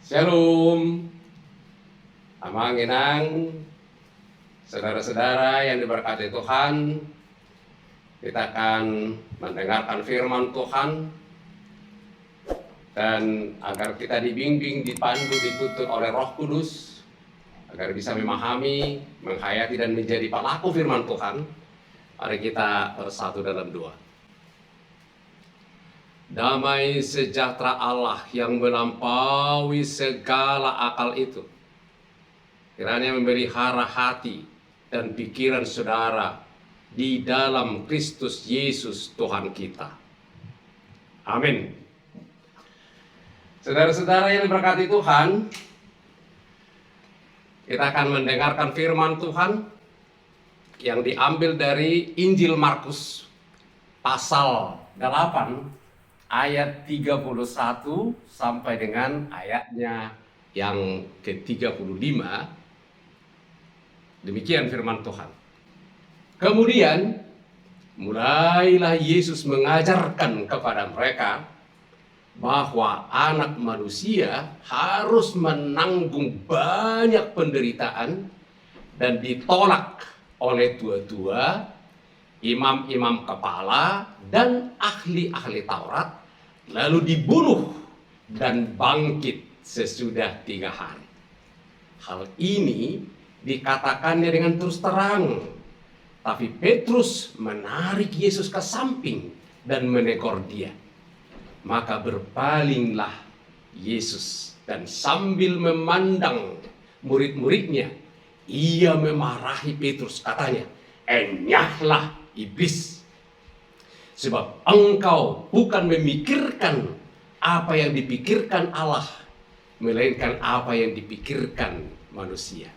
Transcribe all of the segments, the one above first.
Shalom, Amanginang, saudara-saudara yang diberkati Tuhan. Kita akan mendengarkan firman Tuhan, dan agar kita dibimbing, dipandu, dituntun oleh Roh Kudus, agar bisa memahami, menghayati, dan menjadi pelaku firman Tuhan. Mari kita bersatu dalam doa. Damai sejahtera Allah yang melampaui segala akal itu, kiranya memelihara hati dan pikiran saudara di dalam Kristus Yesus Tuhan kita. Amin. Saudara-saudara yang diberkati Tuhan, kita akan mendengarkan firman Tuhan yang diambil dari Injil Markus pasal 8 ayat 31 sampai dengan ayatnya yang ke-35. Demikian firman Tuhan. Kemudian mulailah Yesus mengajarkan kepada mereka bahwa anak manusia harus menanggung banyak penderitaan dan ditolak oleh tua-tua, imam-imam kepala, dan ahli-ahli Taurat, lalu dibunuh dan bangkit sesudah 3 hari. Hal ini dikatakannya dengan terus terang, tapi Petrus menarik Yesus ke samping dan menegur dia. Maka berpalinglah Yesus dan sambil memandang murid-muridnya, ia memarahi Petrus, katanya, "Enyahlah iblis, sebab engkau bukan memikirkan apa yang dipikirkan Allah, melainkan apa yang dipikirkan manusia."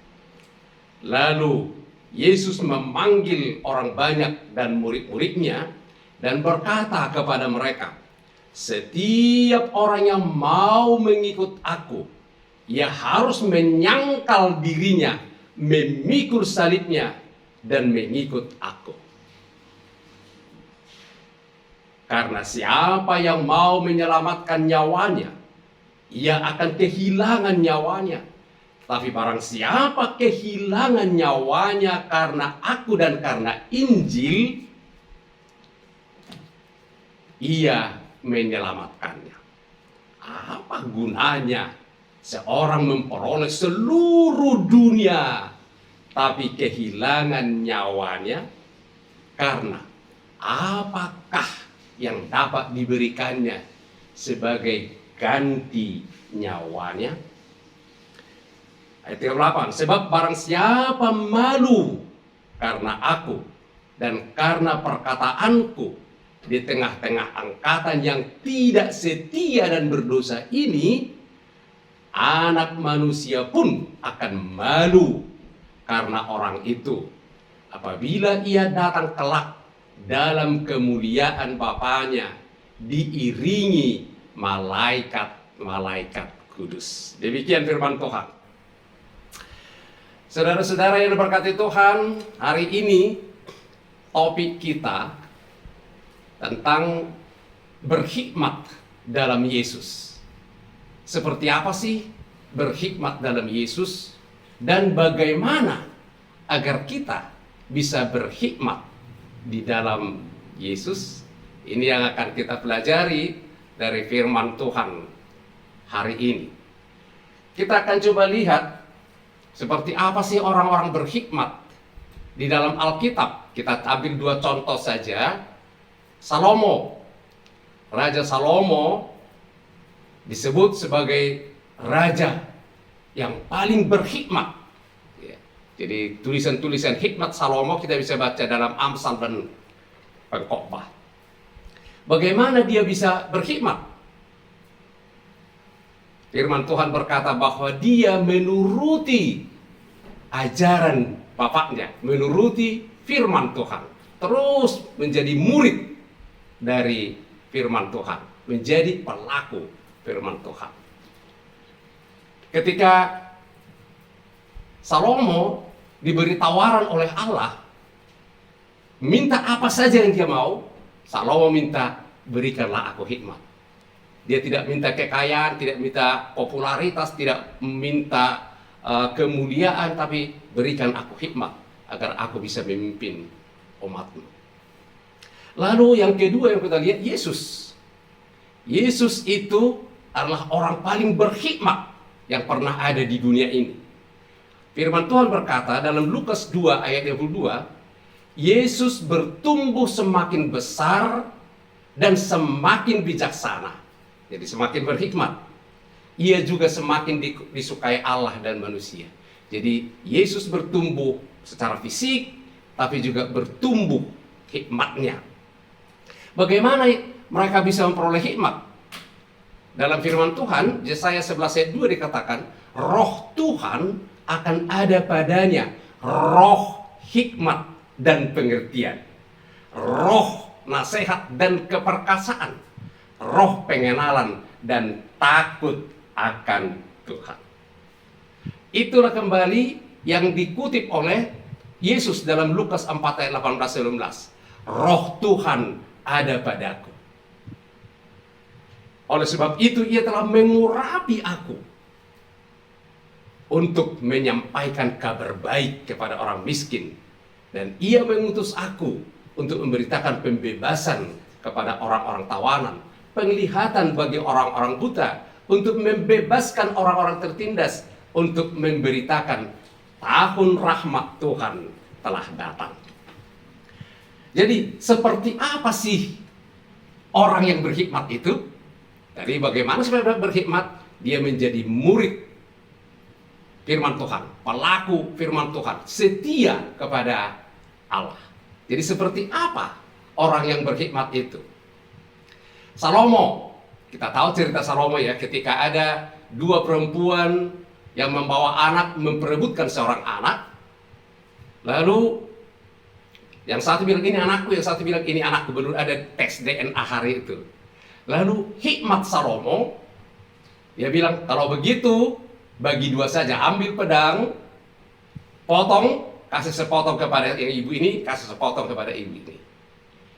Lalu Yesus memanggil orang banyak dan murid-muridnya dan berkata kepada mereka, "Setiap orang yang mau mengikut aku, ia harus menyangkal dirinya, memikul salibnya, dan mengikut aku. Karena siapa yang mau menyelamatkan nyawanya, ia akan kehilangan nyawanya. Tapi barang siapa kehilangan nyawanya karena aku dan karena Injil, ia menyelamatkannya. Apa gunanya seorang memperoleh seluruh dunia, tapi kehilangan nyawanya? Karena apakah yang dapat diberikannya sebagai ganti nyawanya? Ayat 38, sebab barang siapa malu karena aku dan karena perkataanku di tengah-tengah angkatan yang tidak setia dan berdosa ini, anak manusia pun akan malu karena orang itu apabila ia datang kelak dalam kemuliaan Bapanya diiringi malaikat-malaikat kudus. Demikian firman Tuhan. Saudara-saudara yang diberkati Tuhan, hari ini topik kita tentang berhikmat dalam Yesus. Seperti apa sih berhikmat dalam Yesus, dan bagaimana agar kita bisa berhikmat di dalam Yesus? Ini yang akan kita pelajari dari firman Tuhan hari ini. Kita akan coba lihat seperti apa sih orang-orang berhikmat di dalam Alkitab. Kita ambil 2 contoh saja. Salomo, Raja Salomo disebut sebagai raja yang paling berhikmat. Jadi tulisan-tulisan hikmat Salomo kita bisa baca dalam Amsal dan Pengkhotbah. Bagaimana dia bisa berhikmat? Firman Tuhan berkata bahwa dia menuruti ajaran bapaknya, menuruti firman Tuhan, terus menjadi murid dari firman Tuhan, menjadi pelaku firman Tuhan. Ketika Salomo diberi tawaran oleh Allah, minta apa saja yang dia mau, Salomo minta, berikanlah aku hikmat. Dia tidak minta kekayaan, tidak minta popularitas, tidak minta kemuliaan, tapi berikan aku hikmat agar aku bisa memimpin umatmu. Lalu yang kedua yang kita lihat, Yesus. Yesus itu adalah orang paling berhikmat yang pernah ada di dunia ini. Firman Tuhan berkata dalam Lukas 2 ayat 22, Yesus bertumbuh semakin besar dan semakin bijaksana. Jadi semakin berhikmat. Ia juga semakin disukai Allah dan manusia. Jadi Yesus bertumbuh secara fisik, tapi juga bertumbuh hikmatnya. Bagaimana mereka bisa memperoleh hikmat? Dalam firman Tuhan, Yesaya 11 ayat 2 dikatakan, Roh Tuhan akan ada padanya, roh hikmat dan pengertian, roh nasihat dan keperkasaan, roh pengenalan dan takut akan Tuhan. Itulah kembali yang dikutip oleh Yesus dalam Lukas 4 ayat 18-19. Roh Tuhan ada padaku. Oleh sebab itu ia telah mengurapi aku untuk menyampaikan kabar baik kepada orang miskin. Dan ia mengutus aku untuk memberitakan pembebasan kepada orang-orang tawanan, penglihatan bagi orang-orang buta, untuk membebaskan orang-orang tertindas, untuk memberitakan tahun rahmat Tuhan telah datang. Jadi seperti apa sih orang yang berhikmat itu? Dari bagaimana supaya berhikmat? Dia menjadi murid firman Tuhan, pelaku firman Tuhan, setia kepada Allah. Jadi seperti apa orang yang berhikmat itu? Salomo, kita tahu cerita Salomo ya, ketika ada dua perempuan yang membawa anak, memperebutkan seorang anak. Lalu yang satu bilang ini anakku, yang satu bilang ini anakku. Belum ada tes DNA hari itu. Lalu hikmat Salomo, dia bilang kalau begitu bagi dua saja, ambil pedang, potong, kasih sepotong kepada yang ibu ini, kasih sepotong kepada ibu ini.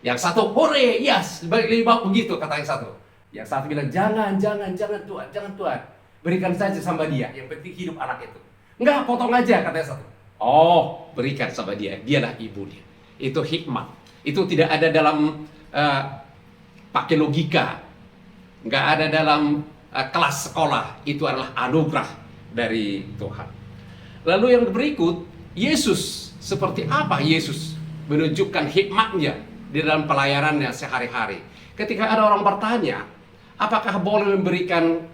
Yang satu, hore, yes, lebih baik begitu, kata yang satu. Yang satu bilang, jangan Tuhan, berikan saja sama dia, yang penting hidup anak itu. Enggak, potong aja, kata yang satu. Oh, berikan sama dia, dialah ibu dia. Itu hikmat. Itu tidak ada dalam pakai logika, enggak ada dalam kelas sekolah. Itu adalah anugerah dari Tuhan. Lalu yang berikut, Yesus, seperti apa Yesus menunjukkan hikmatnya di dalam pelayanannya sehari-hari. Ketika ada orang bertanya, apakah boleh memberikan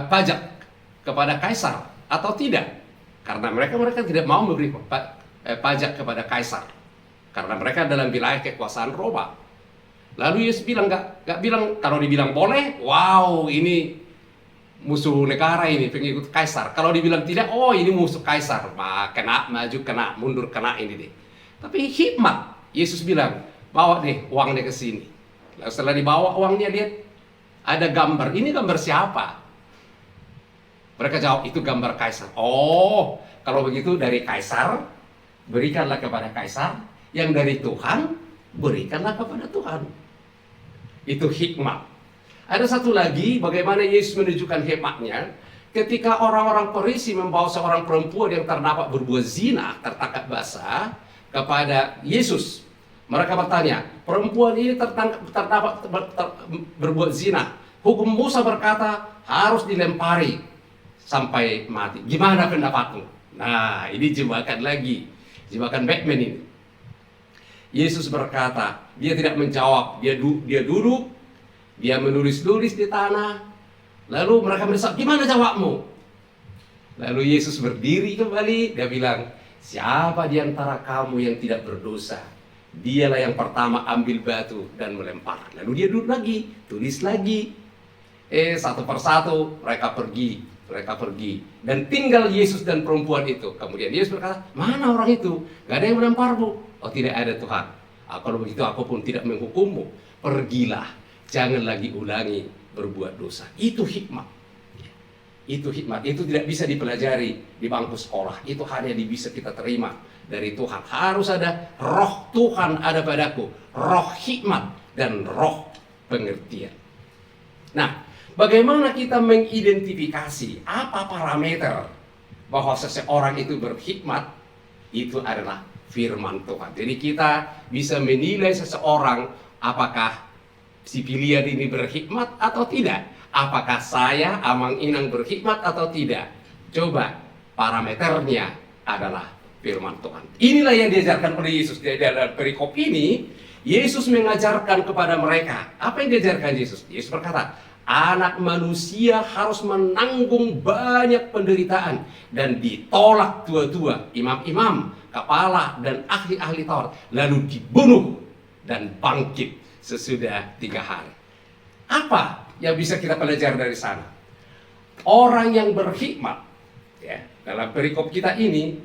pajak kepada kaisar atau tidak? Karena mereka tidak mau memberi pajak kepada kaisar, karena mereka dalam wilayah kekuasaan Roma. Lalu Yesus bilang, nggak bilang, kalau dibilang boleh, wow, ini musuh negara ini, pengikut kaisar. Kalau dibilang tidak, oh ini musuh kaisar, kena, maju kena, mundur kena ini deh. Tapi hikmat, Yesus bilang, bawa deh uangnya ke sini. Lalu setelah dibawa uangnya, lihat ada gambar. Ini gambar siapa? Mereka jawab, itu gambar kaisar. Oh, kalau begitu dari kaisar, berikanlah kepada kaisar. Yang dari Tuhan, berikanlah kepada Tuhan. Itu hikmat. Ada satu lagi, bagaimana Yesus menunjukkan hikmatnya. Ketika orang-orang Farisi membawa seorang perempuan yang terdampak berbuat zina, tertangkap basah, kepada Yesus. Mereka bertanya, perempuan ini terdapat berbuat zina. Hukum Musa berkata harus dilempari sampai mati. Gimana pendapatmu? Nah, ini jebakan lagi. Jebakan Batman ini. Yesus berkata, dia tidak menjawab. Dia duduk, dia menulis-nulis di tanah. Lalu mereka mendesak, gimana jawabmu? Lalu Yesus berdiri kembali. Dia bilang, siapa di antara kamu yang tidak berdosa? Dialah yang pertama ambil batu dan melempar. Lalu dia duduk lagi, tulis lagi. Satu persatu mereka pergi. Dan tinggal Yesus dan perempuan itu. Kemudian Yesus berkata, mana orang itu? Gak ada yang melemparmu. Oh, tidak ada Tuhan. Kalau begitu aku pun tidak menghukummu. Pergilah, jangan lagi ulangi berbuat dosa. Itu hikmat. Itu hikmat. Itu tidak bisa dipelajari di bangku sekolah. Itu hanya bisa kita terima dari Tuhan. Harus ada roh Tuhan ada padaku, roh hikmat dan roh pengertian. Nah, bagaimana kita mengidentifikasi apa parameter bahwa seseorang itu berhikmat? Itu adalah firman Tuhan. Jadi kita bisa menilai seseorang apakah si pilihan ini berhikmat atau tidak. Apakah saya, Amang Inang, berhikmat atau tidak? Coba, parameternya adalah firman Tuhan. Inilah yang diajarkan oleh Yesus. Di dalam perikop ini, Yesus mengajarkan kepada mereka. Apa yang diajarkan Yesus? Yesus berkata, anak manusia harus menanggung banyak penderitaan dan ditolak tua-tua, imam-imam, kepala, dan ahli-ahli Taurat, lalu dibunuh dan bangkit sesudah 3 hari. Apa yang bisa kita pelajari dari sana? Orang yang berhikmat, ya, dalam perikop kita ini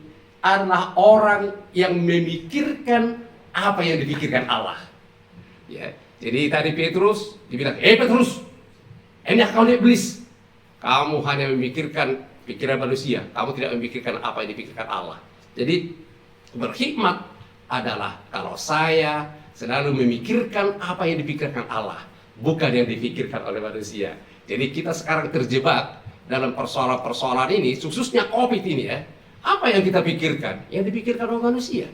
adalah orang yang memikirkan apa yang dipikirkan Allah. Ya, jadi tadi Petrus dibilang, Petrus, enak kau iblis, kamu hanya memikirkan pikiran manusia, kamu tidak memikirkan apa yang dipikirkan Allah. Jadi berhikmat adalah kalau saya selalu memikirkan apa yang dipikirkan Allah, bukan yang dipikirkan oleh manusia. Jadi kita sekarang terjebak dalam persoalan-persoalan ini, khususnya COVID ini ya. Apa yang kita pikirkan? Yang dipikirkan oleh manusia,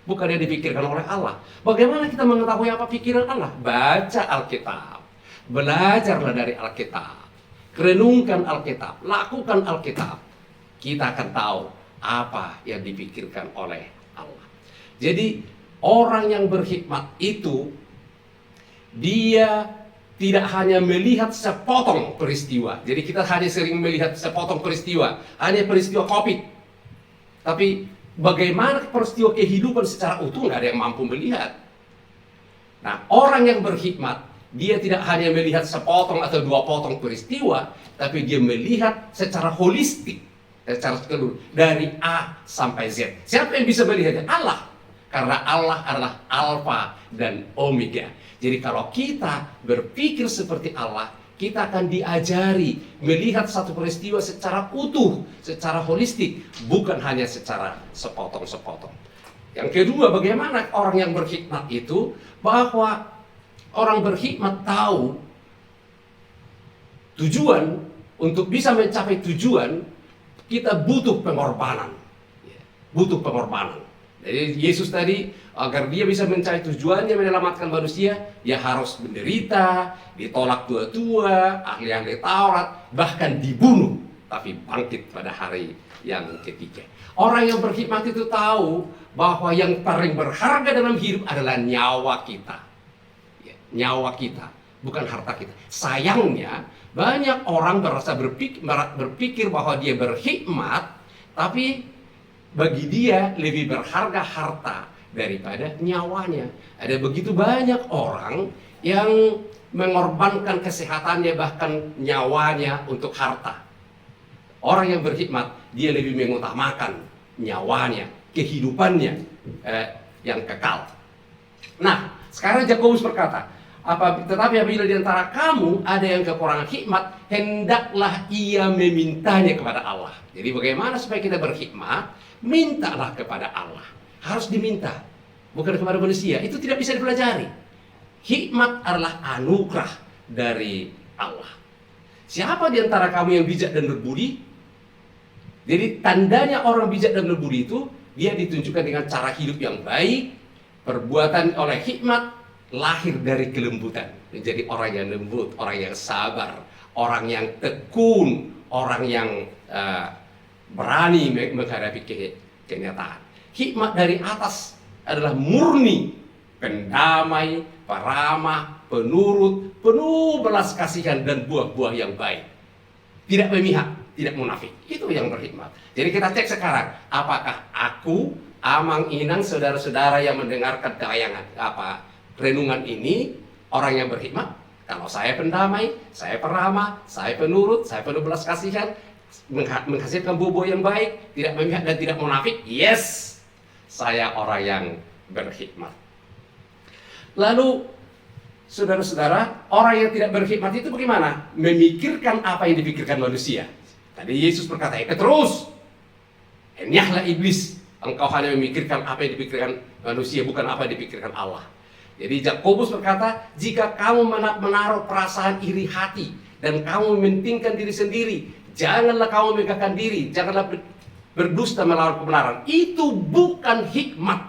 bukan yang dipikirkan oleh Allah. Bagaimana kita mengetahui apa pikiran Allah? Baca Alkitab. Belajarlah dari Alkitab. Renungkan Alkitab. Lakukan Alkitab. Kita akan tahu apa yang dipikirkan oleh Allah. Jadi orang yang berhikmat itu, dia tidak hanya melihat sepotong peristiwa. Jadi kita hanya sering melihat sepotong peristiwa, hanya peristiwa COVID. Tapi bagaimana peristiwa kehidupan secara utuh, nggak ada yang mampu melihat. Nah, orang yang berhikmat, dia tidak hanya melihat sepotong atau 2 potong peristiwa, tapi dia melihat secara holistik, secara keseluruhan, dari A sampai Z. Siapa yang bisa melihatnya? Allah. Karena Allah adalah Alfa dan Omega. Jadi kalau kita berpikir seperti Allah, kita akan diajari melihat satu peristiwa secara utuh, secara holistik, bukan hanya secara sepotong-sepotong. Yang kedua, bagaimana orang yang berhikmat itu? Bahwa orang berhikmat tahu tujuan. Untuk bisa mencapai tujuan, kita butuh pengorbanan. Butuh pengorbanan. Jadi Yesus tadi, agar dia bisa mencapai tujuannya menyelamatkan manusia, dia harus menderita, ditolak tua-tua, ahli-ahli Taurat, bahkan dibunuh, tapi bangkit pada hari yang ketiga. Orang yang berhikmat itu tahu bahwa yang paling berharga dalam hidup adalah nyawa kita. Ya, nyawa kita, bukan harta kita. Sayangnya, banyak orang berpikir bahwa dia berhikmat, tapi bagi dia lebih berharga harta daripada nyawanya. Ada begitu banyak orang yang mengorbankan kesehatannya, bahkan nyawanya untuk harta. Orang yang berhikmat, dia lebih mengutamakan nyawanya, kehidupannya yang kekal. Nah, sekarang Yakobus berkata, tetapi apabila di antara kamu ada yang kekurangan hikmat, hendaklah ia memintanya kepada Allah. Jadi bagaimana supaya kita berhikmat? Mintalah kepada Allah. Harus diminta, bukan kepada manusia. Itu tidak bisa dipelajari. Hikmat adalah anugerah dari Allah. Siapa di antara kamu yang bijak dan berbudi? Jadi tandanya orang bijak dan berbudi itu, dia ditunjukkan dengan cara hidup yang baik, perbuatan oleh hikmat, lahir dari kelembutan. Menjadi orang yang lembut, orang yang sabar, orang yang tekun, orang yang berani menghadapi kenyataan. Hikmat dari atas adalah murni, pendamai, peramah, penurut, penuh belas kasihan dan buah-buah yang baik. Tidak memihak, tidak munafik. Itu yang berhikmat. Jadi kita cek sekarang, apakah aku, Amang Inang, saudara-saudara yang mendengarkan tayangan renungan ini, orang yang berhikmat? Kalau saya pendamai, saya peramah, saya penurut, saya penuh belas kasihan, menghasilkan buah-buah yang baik, tidak memihak dan tidak munafik, yes, saya orang yang berhikmat. Lalu saudara-saudara, orang yang tidak berhikmat itu bagaimana? Memikirkan apa yang dipikirkan manusia. Tadi Yesus berkata, Petrus, enyahlah iblis, engkau hanya memikirkan apa yang dipikirkan manusia, bukan apa yang dipikirkan Allah. Jadi Yakobus berkata, jika kamu menaruh perasaan iri hati dan kamu mementingkan diri sendiri, janganlah kamu megahkan diri, janganlah berdusta melawan kebenaran. Itu bukan hikmat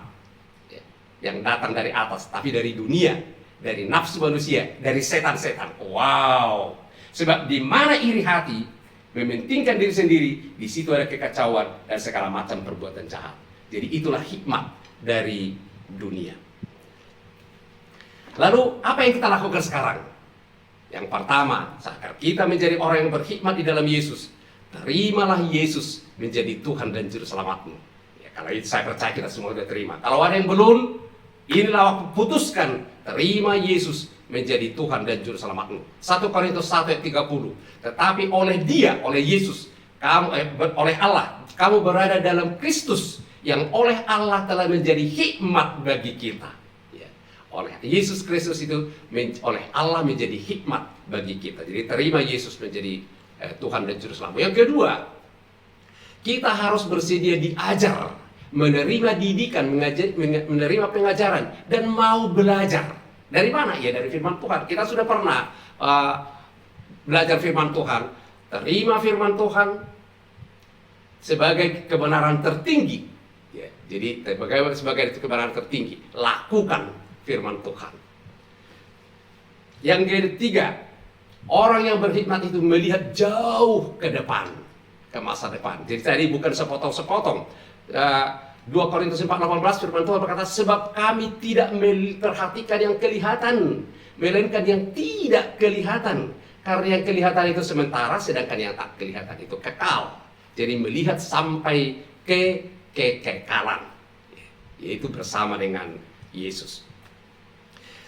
yang datang dari atas, tapi dari dunia, dari nafsu manusia, dari setan-setan. Wow. Sebab di mana iri hati, mementingkan diri sendiri, di situ ada kekacauan dan segala macam perbuatan jahat. Jadi itulah hikmat dari dunia. Lalu apa yang kita lakukan sekarang? Yang pertama, agar kita menjadi orang yang berhikmat di dalam Yesus, terimalah Yesus menjadi Tuhan dan Juru Selamatmu. Ya, kalau itu saya percaya kita semua sudah terima. Kalau ada yang belum, inilah waktu putuskan, terima Yesus menjadi Tuhan dan Juru Selamatmu. 1 Korintus 1 ayat 30. Tetapi oleh Dia, oleh Yesus, oleh Allah, kamu berada dalam Kristus, yang oleh Allah telah menjadi hikmat bagi kita. Oleh Yesus Kristus itu, oleh Allah menjadi hikmat bagi kita. Jadi terima Yesus menjadi Tuhan dan Juru Selamat. Yang kedua, kita harus bersedia diajar, menerima didikan, menerima pengajaran, dan mau belajar. Dari mana? Ya dari firman Tuhan. Kita sudah pernah belajar firman Tuhan, terima firman Tuhan sebagai kebenaran tertinggi. Ya, jadi sebagai kebenaran tertinggi, lakukan firman Tuhan. Yang ketiga, orang yang berhikmat itu melihat jauh ke depan, ke masa depan. Jadi tadi bukan sepotong-sepotong. 2 Korintus 4:18 firman Tuhan berkata, sebab kami tidak memperhatikan yang kelihatan, melainkan yang tidak kelihatan. Karena yang kelihatan itu sementara, sedangkan yang tak kelihatan itu kekal. Jadi melihat sampai ke kekekalan, yaitu bersama dengan Yesus.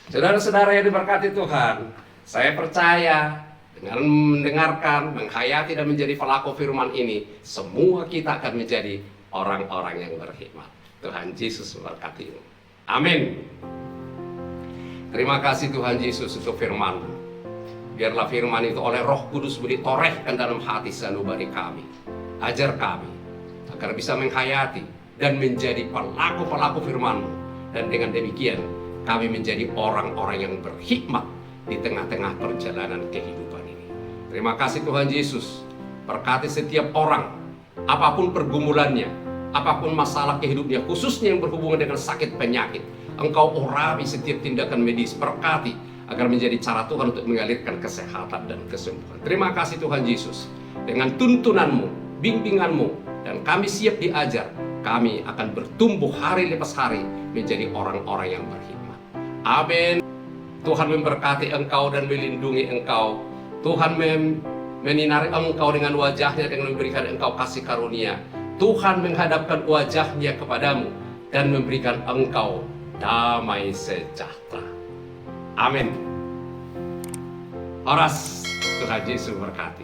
Saudara-saudara yang diberkati Tuhan, saya percaya dengan mendengarkan, menghayati dan menjadi pelaku firman ini, semua kita akan menjadi orang-orang yang berhikmat. Tuhan Yesus memberkatimu. Amin. Terima kasih Tuhan Yesus untuk firman. Biarlah firman itu oleh Roh Kudus ditorehkan dalam hati sanubari kami. Ajar kami agar bisa menghayati dan menjadi pelaku-pelaku firman-Mu. Dan dengan demikian kami menjadi orang-orang yang berhikmat di tengah-tengah perjalanan kehidupan ini. Terima kasih Tuhan Yesus. Berkati setiap orang, apapun pergumulannya, apapun masalah kehidupnya, khususnya yang berhubungan dengan sakit penyakit. Engkau urapi setiap tindakan medis, berkati agar menjadi cara Tuhan untuk mengalirkan kesehatan dan kesembuhan. Terima kasih Tuhan Yesus. Dengan tuntunan-Mu, bimbingan-Mu, dan kami siap diajar, kami akan bertumbuh hari lepas hari menjadi orang-orang yang berhikmat. Amin. Tuhan memberkati engkau dan melindungi engkau. Tuhan menyinari engkau dengan wajahnya dengan memberikan engkau kasih karunia. Tuhan menghadapkan wajahnya kepadamu dan memberikan engkau damai sejahtera. Amin. Horas, Tuhan Yesus berkati.